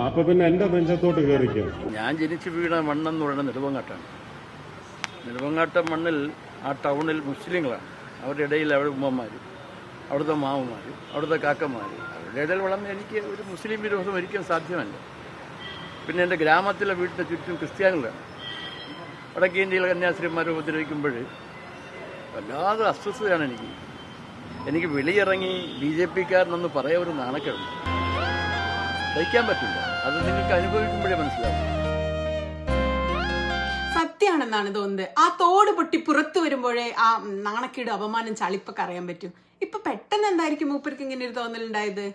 അപ്പൊ പിന്നെ എന്റെ നെഞ്ചത്തോട്ട് കയറിക്കും. ഞാൻ ജനിച്ചു വീണ മണ്ണെന്ന് പറയുന്നത് നെടുമങ്ങാട്ടാണ്. നെടുമങ്ങാട്ട മണ്ണിൽ ആ ടൗണിൽ മുസ്ലിങ്ങളാണ്. അവരുടെ ഇടയിൽ അവിടെ ഉമ്മമാർ, അവിടുത്തെ മാമന്മാർ, അവിടുത്തെ കാക്കന്മാർ, അവരുടെ ഇടയിൽ വളർന്ന് എനിക്ക് ഒരു മുസ്ലിം വിരോധം ഒരിക്കലും സാധ്യമല്ല. പിന്നെ എൻ്റെ ഗ്രാമത്തിലെ വീട്ടിൻ്റെ ചുറ്റും ക്രിസ്ത്യാനികളാണ്. വടക്കേ ഇന്ത്യയിലെ കന്യാസ്ത്രീമാരെ ഉപദ്രവിക്കുമ്പോൾ വല്ലാതെ അസ്വസ്ഥതയാണ് എനിക്ക് വെളിയിറങ്ങി BJP-കാരനൊന്ന് പറയാൻ ഒരു നാണക്കേടുണ്ട്. സഹിക്കാൻ പറ്റില്ല. അത് നിങ്ങൾക്ക് അനുഭവിക്കുമ്പോഴേ മനസ്സിലാവും. സത്യമാണെന്നാണ് തോന്നുന്നത്. ആ തോട് പൊട്ടി പുറത്തു വരുമ്പോഴേ ആ നാണക്കേട്, അപമാനം, ചളിപ്പൊക്കെ അറിയാൻ പറ്റും. ഇപ്പൊ പെട്ടെന്ന് എന്തായിരിക്കും മൂപ്പർക്ക് ഇങ്ങനെ ഒരു തോന്നലുണ്ടായത്?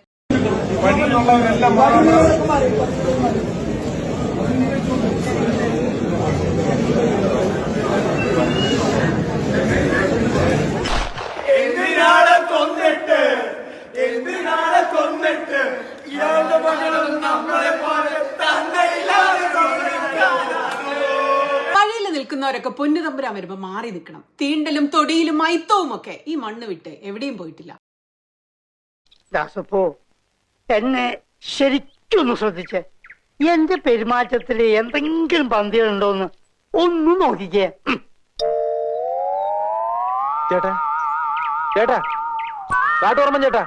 വഴിയിൽ നിൽക്കുന്നവരൊക്കെ പൊന്നുതമ്പുരാൻ വരുമ്പോ മാറി നിൽക്കണം. തീണ്ടലും തൊടിയിലും മൈത്തവും ഒക്കെ ഈ മണ്ണ് വിട്ട് എവിടെയും പോയിട്ടില്ല. ദാസപ്പോ എന്നെ ശരിക്കൊന്ന് ശ്രദ്ധിച്ച് എന്റെ പെരുമാറ്റത്തില് എന്തെങ്കിലും പന്തികളുണ്ടോന്ന് ഒന്ന് നോക്കിക്കേ. ചേട്ടാ ചേട്ടാ കാട്ടോർമ്മ ചേട്ടാ,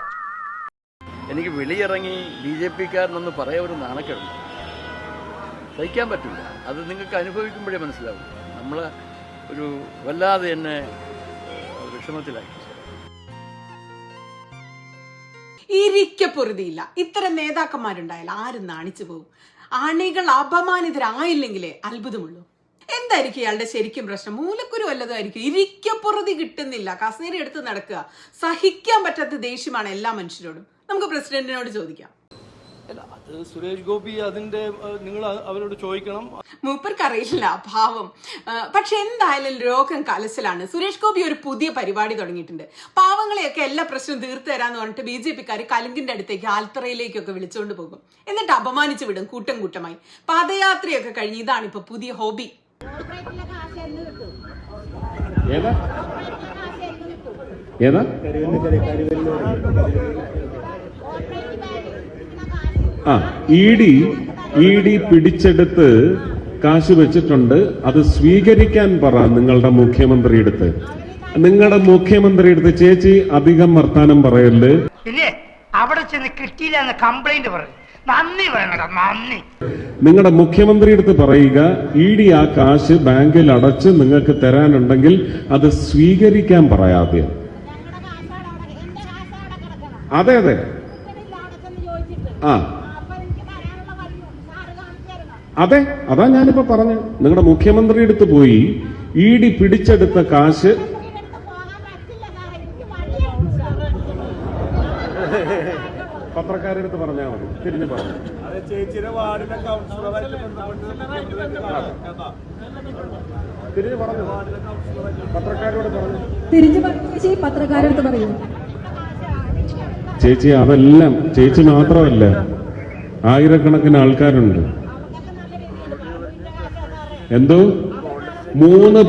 എനിക്ക് വെളിയിറങ്ങി BJP-കാരനൊന്ന് പറയാൻ ഒരു നാണക്കേടുണ്ട്. സഹിക്കാൻ പറ്റില്ല. അത് നിങ്ങൾക്ക് അനുഭവിക്കുമ്പോഴേ മനസ്സിലാവും. നമ്മൾ ഒരു വല്ലാതെ എന്നെ വിഷമത്തിലാക്കി. ഇരിക്കപ്പൊറുതിയില്ല. ഇത്തരം നേതാക്കന്മാരുണ്ടായാൽ ആരും നാണിച്ചു പോകും. അണികൾ അപമാനിതരായില്ലെങ്കിലേ അത്ഭുതമുള്ളൂ. എന്തായിരിക്കും ഇയാളുടെ ശരിക്കും പ്രശ്നം? മൂലക്കുരു വല്ലതായിരിക്കും. ഇരിക്കപ്പൊറുതി കിട്ടുന്നില്ല. കസേര എടുത്ത് നടക്കുക. സഹിക്കാൻ പറ്റാത്ത ദേഷ്യമാണ് എല്ലാ മനുഷ്യരോടും. നമുക്ക് പ്രസിഡന്റിനോട് ചോദിക്കാം. അത് സുരേഷ് ഗോപി അതിന്റെ നിങ്ങൾ അവരോട് ചോദിക്കണം. മൂപ്പർക്കറിയില്ല, ഭാവം. പക്ഷെ എന്തായാലും രോഗം കലശലാണ്. സുരേഷ് ഗോപി ഒരു പുതിയ പരിപാടി തുടങ്ങിയിട്ടുണ്ട്. പാവങ്ങളെയൊക്കെ എല്ലാ പ്രശ്നവും തീർത്തു തരാന്ന് പറഞ്ഞിട്ട് BJP-ക്കാർ കലുങ്കിന്റെ അടുത്തേക്ക് ആൽത്തറയിലേക്കൊക്കെ വിളിച്ചുകൊണ്ട് പോകും. എന്നിട്ട് അപമാനിച്ചു വിടും കൂട്ടം കൂട്ടമായി. പദയാത്രയൊക്കെ കഴിഞ്ഞ് ഇതാണ് ഇപ്പൊ പുതിയ ഹോബി. ED പിടിച്ചെടുത്ത് കാശ് വെച്ചിട്ടുണ്ട്. അത് സ്വീകരിക്കാൻ പറ നിങ്ങളുടെ മുഖ്യമന്ത്രിയെടുത്ത്. ചേച്ചി അധികം വർത്താനം പറയല്ലേ. പിന്നെ അവിടെ ചെന്ന് കിട്ടിയില്ല എന്ന് കംപ്ലൈന്റ് പറയും. നന്ദി പറയണം, നന്ദി. നിങ്ങളുടെ മുഖ്യമന്ത്രിയെടുത്ത് പറയുക, ED ആ കാശ് ബാങ്കിൽ അടച്ച് നിങ്ങൾക്ക് തരാനുണ്ടെങ്കിൽ അത് സ്വീകരിക്കാൻ പറയാതെ. അതെ അതെ, അതാ ഞാനിപ്പോ പറഞ്ഞു. നിങ്ങളുടെ മുഖ്യമന്ത്രി അടുത്ത് പോയി ED പിടിച്ചെടുത്ത കാശ് പത്രക്കാരെടുത്ത് പറഞ്ഞാൽ മതി. തിരിഞ്ഞു പറഞ്ഞു. തിരിഞ്ഞു പറഞ്ഞു. പത്രക്കാരോട് പറഞ്ഞു. പത്രക്കാരടുത്ത് പറയൂ. ചേച്ചി അതെല്ലാം ചേച്ചി മാത്രമല്ല, ആയിരക്കണക്കിന് ആൾക്കാരുണ്ട്. എന്തോ 3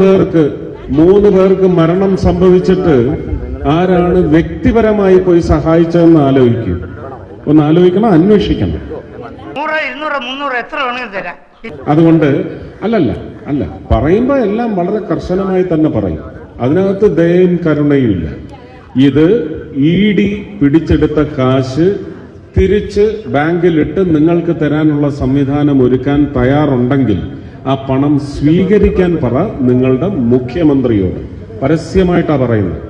പേർക്ക് മരണം സംഭവിച്ചിട്ട് ആരാണ് വ്യക്തിപരമായി പോയി സഹായിച്ചതെന്ന് ആലോചിക്കും. ഒന്ന് ആലോചിക്കണം, അന്വേഷിക്കണം. 100, 200, 300 എത്ര വേണമെങ്കിലും തരാം. അതുകൊണ്ട് അല്ല പറയുമ്പോ എല്ലാം വളരെ കർശനമായി തന്നെ പറയും. അതിനകത്ത് ദയയും കരുണയും ഇല്ല. ഇത് ED പിടിച്ചെടുത്ത കാശ് തിരിച്ച് ബാങ്കിലിട്ട് നിങ്ങൾക്ക് തരാനുള്ള സംവിധാനം ഒരുക്കാൻ തയ്യാറുണ്ടെങ്കിൽ ആ പണം സ്വീകരിക്കാൻ പറ നിങ്ങളുടെ മുഖ്യമന്ത്രിയോട്. പരസ്യമായിട്ടാ പറയുന്നത്.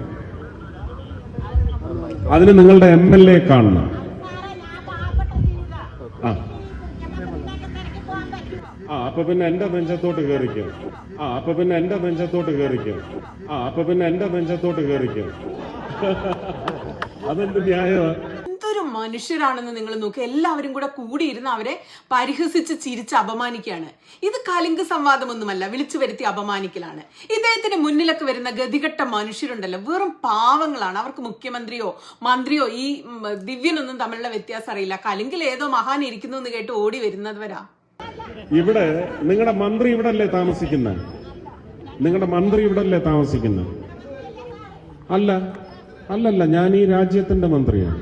അതിന് നിങ്ങളുടെ MLA കാണണം. അപ്പൊ പിന്നെ എന്റെ നെഞ്ചത്തോട്ട് കയറിക്കും. അതെന്ത് ന്യായമാണ്? എന്തൊരു മനുഷ്യരാണെന്ന് നിങ്ങൾ നോക്കുക. എല്ലാവരും കൂടെ കൂടിയിരുന്ന് അവരെ പരിഹസിച്ച് ചിരിച്ച് അപമാനിക്കുകയാണ്. ഇത് കലിംഗ സംവാദമൊന്നുമല്ല, വിളിച്ചു വരുത്തി അപമാനിക്കലാണ്. ഇദ്ദേഹത്തിന് മുന്നിലൊക്കെ വരുന്ന ഗതികെട്ട മനുഷ്യരുണ്ടല്ലോ, വെറും പാവങ്ങളാണ്. അവർക്ക് മുഖ്യമന്ത്രിയോ മന്ത്രിയോ ഈ ദിവ്യനൊന്നും തമ്മിലുള്ള വ്യത്യാസം അറിയില്ല. കലിംഗിൽ ഏതോ മഹാൻ ഇരിക്കുന്നു എന്ന് കേട്ട് ഓടി വരുന്നവരാ. ഇവിടെ നിങ്ങളുടെ മന്ത്രി ഇവിടെ അല്ലേ താമസിക്കുന്നത്? അല്ലല്ല, ഞാൻ ഈ രാജ്യത്തിന്റെ മന്ത്രിയാണ്.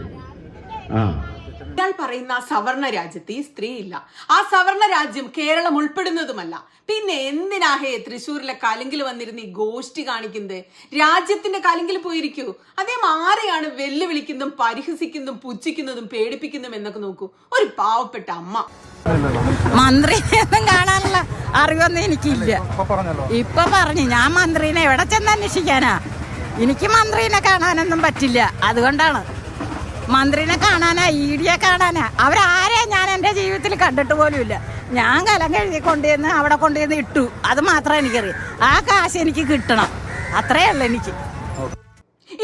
ഇയാൾ പറയുന്ന സവർണ രാജ്യത്ത് ഈ സ്ത്രീ ഇല്ല. ആ സവർണ രാജ്യം കേരളം ഉൾപ്പെടുന്നതുമല്ല. പിന്നെ എന്തിനാഹേ തൃശ്ശൂരിലെ കലിങ്കിൽ വന്നിരുന്ന് ഈ ഗോഷ്ടി കാണിക്കുന്നത്? രാജ്യത്തിന്റെ കലിങ്കിൽ പോയിരിക്കൂ. അദ്ദേഹം ആരെയാണ് വെല്ലുവിളിക്കുന്നതും പരിഹസിക്കുന്നതും പുച്ഛിക്കുന്നതും പേടിപ്പിക്കുന്നതും എന്നൊക്കെ നോക്കൂ. ഒരു പാവപ്പെട്ട അമ്മ. മന്ത്രിനെയൊന്നും കാണാനുള്ള അറിവൊന്നും എനിക്കില്ല. ഇപ്പൊ പറഞ്ഞു ഞാൻ മന്ത്രിനെ എവിടെ ചെന്ന് അന്വേഷിക്കാനാ? എനിക്ക് മന്ത്രിനെ കാണാനൊന്നും പറ്റില്ല. അതുകൊണ്ടാണ് മന്ത്രിനെ കാണാനാ, ഇഡിയെ കാണാനാ. അവരാരെയാ ഞാൻ എൻ്റെ ജീവിതത്തിൽ കണ്ടിട്ട് പോലുമില്ല. ഞാൻ കലം കഴുകി കൊണ്ടുവന്ന് അവിടെ കൊണ്ടുവന്ന് ഇട്ടു. അത് മാത്രമേ എനിക്കറിയാം. ആ കാശ് എനിക്ക് കിട്ടണം, അത്രയേ ഉള്ളൂ എനിക്ക്.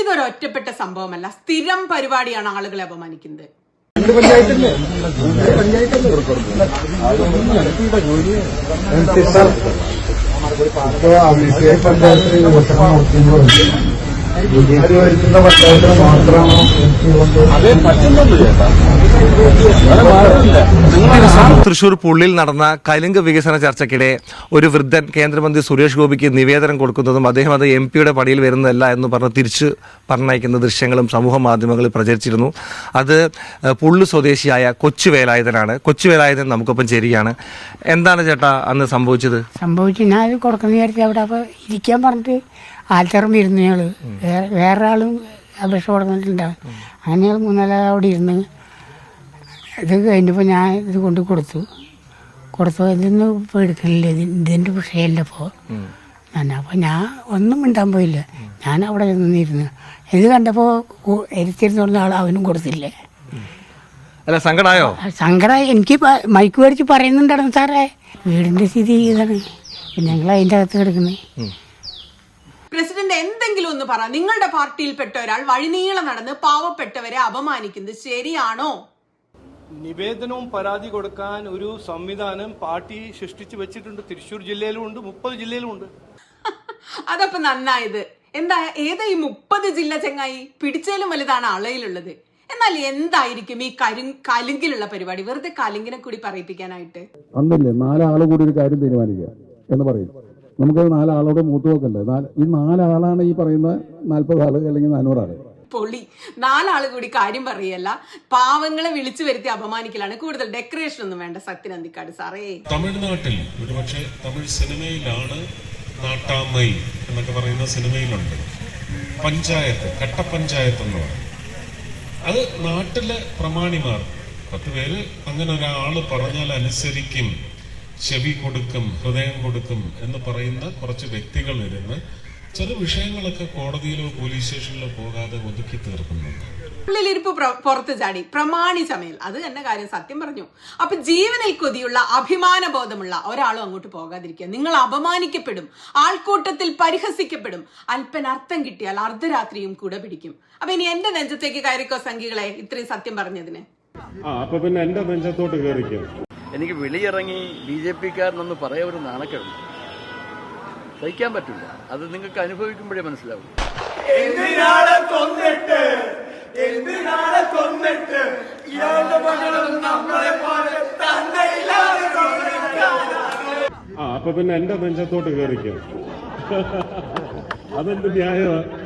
ഇതൊരൊറ്റപ്പെട്ട സംഭവമല്ല, സ്ഥിരം പരിപാടിയാണ് ആളുകളെ അപമാനിക്കുന്നത്. തൃശൂർ പുള്ളിൽ നടന്ന കലിംഗ വികസന ചർച്ചയ്ക്കിടെ ഒരു വൃദ്ധൻ കേന്ദ്രമന്ത്രി സുരേഷ് ഗോപിക്ക് നിവേദനം കൊടുക്കുന്നതും അദ്ദേഹം അത് MP-യുടെ പടിയിൽ വരുന്നതല്ല എന്ന് പറഞ്ഞ് തിരിച്ച് പറഞ്ഞയക്കുന്ന ദൃശ്യങ്ങളും സമൂഹ മാധ്യമങ്ങളിൽ പ്രചരിച്ചിരുന്നു. അത് പുള്ളു സ്വദേശിയായ കൊച്ചുവേലായുധനാണ്. കൊച്ചുവേലായുധൻ നമുക്കൊപ്പം ചേരുകയാണ്. എന്താണ് ചേട്ടാ അന്ന് സംഭവിച്ചത്? ഞാൻ അത് കൊടുക്കുന്ന വിചാരിച്ചു. അവിടെ അപ്പോൾ ഇരിക്കാൻ പറഞ്ഞിട്ട് ആൽത്തറമ്പ് ഇരുന്നു. ഞങ്ങൾ വേറെ ആളും അപേക്ഷ കൊടുത്തിട്ടുണ്ടാവും. അങ്ങനെ ഞങ്ങൾ 3 അവിടെ ഇരുന്ന് ഇത് കഴിഞ്ഞപ്പോൾ ഞാൻ ഇത് കൊണ്ട് കൊടുത്തു ഇതൊന്നും ഇപ്പോൾ എടുക്കണില്ല, ഇതിൻ്റെ വിഷയമല്ല ഇപ്പോൾ. അപ്പോൾ ഞാൻ ഒന്നും മിണ്ടാൻ പോയില്ല. ഞാൻ അവിടെ നിന്നിരുന്നു. ഇത് കണ്ടപ്പോൾ എരിച്ചിരുന്ന ആൾ അവനും കൊടുത്തില്ലേ. അല്ല, സങ്കടമായോ? സങ്കടമായി. എനിക്ക് മൈക്ക് മേടിച്ച് പറയുന്നുണ്ടായിരുന്നു, സാറേ വീടിൻ്റെ സ്ഥിതി ഇതാണ്, ഞങ്ങൾ അതിൻ്റെ അകത്ത് കിടക്കുന്നത്. പ്രസിഡന്റ് എന്തെങ്കിലും ഒന്ന് പറ. നിങ്ങളുടെ പാർട്ടിയിൽപ്പെട്ട ഒരാൾ വഴിനീളം നടന്ന് പാവപ്പെട്ടവരെ അപമാനിക്കുന്നത് ശരിയാണോ? നിവേദനവും പരാതി കൊടുക്കാൻ ഒരു സംവിധാനം പാർട്ടി സൃഷ്ടിച്ചു വെച്ചിട്ടുണ്ട്. തൃശ്ശൂർ ജില്ലയിലും ഉണ്ട്, 30 ജില്ലയിലും ഉണ്ട്. അതപ്പോ നന്നായത്. എന്താ ഏതാ ഈ 30 ജില്ല ചെങ്ങായി? പിടിച്ചാലും വലുതാണ് അളയിലുള്ളത്. എന്നാൽ എന്തായിരിക്കും ഈ കലുങ്കിലുള്ള പരിപാടി? വെറുതെ കലുങ്കിനെ കൂടി പറയിപ്പിക്കാനായിട്ട് അന്നല്ലേ 4 ആള് കൂടി ഒരു കാര്യം തീരുമാനിക്കുക എന്ന് പറയും. നമുക്ക് 4 ആളോട് മൂത്ത് നോക്കണ്ടേ? ഈ 4 ആളാണ് ഈ പറയുന്ന 40 ആള് അല്ലെങ്കിൽ 400 ആള്. പൊളി. 4 ആള് കൂടി കാര്യം പറയല്ല, പാവങ്ങളെ വിളിച്ചു വരുത്തി അപമാനിക്കലാണ്. കൂടുതൽ ഡെക്കറേഷൻ ഒന്നും വേണ്ട സത്യൻ അന്തിക്കാട് സാറേ. തമിഴ്നാട്ടിൽ ഒരുപക്ഷെ തമിഴ് സിനിമയിലാണ് നാട്ടാമൈ എന്നൊക്കെ പറയുന്ന സിനിമയിലുണ്ട് പഞ്ചായത്ത്, കട്ടപ്പഞ്ചായത്ത് എന്ന് പറയും. അത് നാട്ടിലെ പ്രമാണിമാർ 10 പേര് അങ്ങനെ ഒരാള് പറഞ്ഞാൽ അനുസരിക്കും, ചെവി കൊടുക്കും, ഹൃദയം കൊടുക്കും എന്ന് പറയുന്ന കുറച്ച് വ്യക്തികൾ ഇരുന്ന് ചില വിഷയങ്ങളൊക്കെ കോടതിയിലോ പോലീസ് സ്റ്റേഷനിലോ പോകാതെ ഒതുക്കി തീർക്കുന്നുണ്ട്. ഉള്ളിലിരിപ്പ് പുറത്ത് ചാടി പ്രമാണി ചമയൽ. അത് തന്നെ കാര്യം, സത്യം പറഞ്ഞു. അപ്പൊ ജീവനിൽ കൊതിയുള്ള അഭിമാന ബോധമുള്ള ഒരാളും അങ്ങോട്ട് പോകാതിരിക്കുക. നിങ്ങൾ അപമാനിക്കപ്പെടും, ആൾക്കൂട്ടത്തിൽ പരിഹസിക്കപ്പെടും. അല്പൻ അർത്ഥം കിട്ടിയാൽ അർദ്ധരാത്രിയും കൂടെ പിടിക്കും. അപ്പൊ ഇനി എന്റെ നെഞ്ചത്തേക്ക് കയറിക്കോ സംഘികളെ, ഇത്രയും സത്യം പറഞ്ഞതിന്. അപ്പൊ പിന്നെ എന്റെ നെഞ്ചത്തോട്ട് കയറിക്കോ. എനിക്ക് വെളിയിറങ്ങി BJP-കാരനൊന്ന് പറയാൻ ഒരു നാണക്കേടുണ്ട്. സഹിക്കാൻ പറ്റില്ല. അത് നിങ്ങൾക്ക് അനുഭവിക്കുമ്പോഴേ മനസ്സിലാവും. അപ്പൊ പിന്നെ എന്റെ നെഞ്ചത്തോട്ട് കയറിക്കോ. അതെന്ത് ന്യായമാണ്?